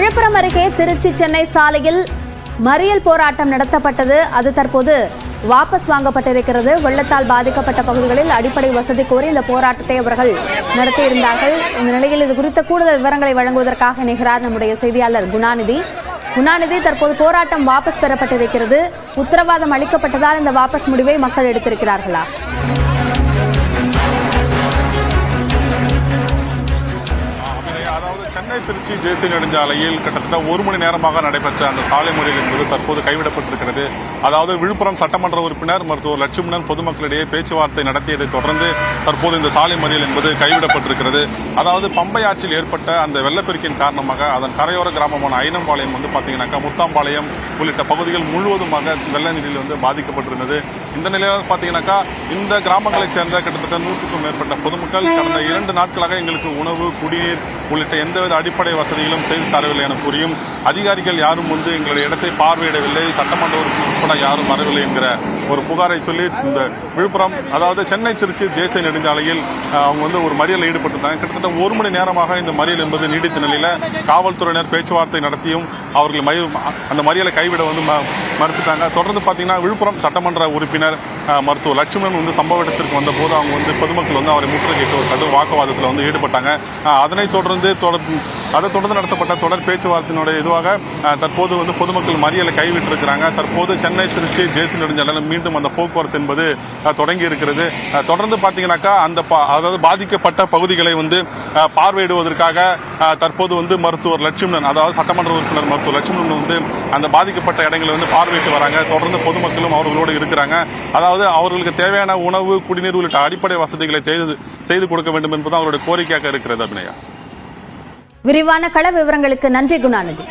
விழுப்புரம் அருகே திருச்சி சென்னை சாலையில் மறியல் போராட்டம் நடத்தப்பட்டது. அது தற்போது வாபஸ் வாங்கப்பட்டிருக்கிறது. வெள்ளத்தால் பாதிக்கப்பட்ட பகுதிகளில் அடிப்படை வசதி கோரி இந்த போராட்டத்தை அவர்கள் நடத்தியிருந்தார்கள். இந்த நிலையில் இது குறித்த கூடுதல் விவரங்களை வழங்குவதற்காக இணைகிறார் நம்முடைய செய்தியாளர் குணாநிதி. தற்போது போராட்டம் வாபஸ் பெறப்பட்டிருக்கிறது. உத்தரவாதம் அளிக்கப்பட்டதால் இந்த வாபஸ் முடிவை மக்கள் எடுத்திருக்கிறார்களா? சென்னை திருச்சி தேசிய நெடுஞ்சாலையில் கிட்டத்தட்ட 1 மணி நேரமாக நடைபெற்ற அந்த சாலை மறியல் என்பது தற்போது கைவிடப்பட்டிருக்கிறது. அதாவது விழுப்புரம் சட்டமன்ற உறுப்பினர் மருத்துவர் லட்சுமணன் பொதுமக்களிடையே பேச்சுவார்த்தை நடத்தியதை தொடர்ந்து தற்போது இந்த சாலை மறியல் என்பது கைவிடப்பட்டிருக்கிறது. அதாவது பம்பை ஆற்றில் ஏற்பட்ட அந்த வெள்ளப்பெருக்கின் காரணமாக அதன் கரையோர கிராமமான ஐனம்பாளையம் பாத்தீங்கன்னாக்கா முத்தாம்பாளையம் உள்ளிட்ட பகுதிகள் முழுவதுமாக வெள்ள நீரில் பாதிக்கப்பட்டிருந்தது. இந்த நிலையில் பாத்தீங்கன்னாக்கா இந்த கிராமங்களைச் சேர்ந்த கிட்டத்தட்ட 100க்கும் மேற்பட்ட பொதுமக்கள் கடந்த 2 நாட்களாக எங்களுக்கு உணவு, குடிநீர் உள்ளிட்ட எந்தவித அடிப்படை வசதிகளும் செய்து தரவில்லை என கூறியும் அதிகாரிகள் யாரும் எங்களுடைய இடத்தை பார்வையிடவில்லை, சட்டமன்ற உறுப்பினர் உட்பட யாரும் வரவில்லை என்கிற ஒரு புகாரை சொல்லி இந்த விழுப்புரம் அதாவது சென்னை திருச்சி தேசிய நெடுஞ்சாலையில் அவங்க ஒரு மறியலில் ஈடுபட்டிருந்தாங்க. கிட்டத்தட்ட 1 மணி நேரமாக இந்த மறியல் என்பது நீடித்த நிலையில காவல்துறையினர் பேச்சுவார்த்தை நடத்தியும் அவர்கள் அந்த மறியலை கைவிட மறுத்துட்டாங்க. தொடர்ந்து பாத்தீங்கன்னா விழுப்புரம் சட்டமன்ற உறுப்பினர் மருத்துவர் லட்சுமணன் சம்பவ இடத்திற்கு வந்த போது அவங்க பொதுமக்கள் அவரை முற்றுகையிட்டு ஒரு கடும் வாக்குவாதத்தில் ஈடுபட்டாங்க. அதனைத் தொடர்ந்து நடத்தப்பட்ட தொடர் பேச்சுவார்த்தையினுடைய இதுவாக தற்போது பொதுமக்கள் மறியலை கைவிட்டிருக்கிறாங்க. தற்போது சென்னை திருச்சி தேசிய நெடுஞ்சாலையில் மீண்டும் அந்த போக்குவரத்து என்பது தொடங்கி இருக்கிறது. தொடர்ந்து பாத்தீங்கன்னாக்கா அதாவது பாதிக்கப்பட்ட பகுதிகளை பார்வையிடுவதற்காக தற்போது மருத்துவர் லட்சுமணன் அதாவது சட்டமன்ற உறுப்பினர் மருத்துவர் லட்சுமணன் அந்த பாதிக்கப்பட்ட இடங்களை பார்வையிட்டு வராங்க. தொடர்ந்து பொதுமக்களும் அவர்களோடு இருக்கிறாங்க. அதாவது அவர்களுக்கு தேவையான உணவு, குடிநீர் உள்ளிட்ட அடிப்படை வசதிகளை செய்து கொடுக்க வேண்டும் என்பது அவருடைய கோரிக்கையாக இருக்கிறது. அபிநயா, விரிவான கள விவரங்களுக்கு நன்றி குணாநிதி.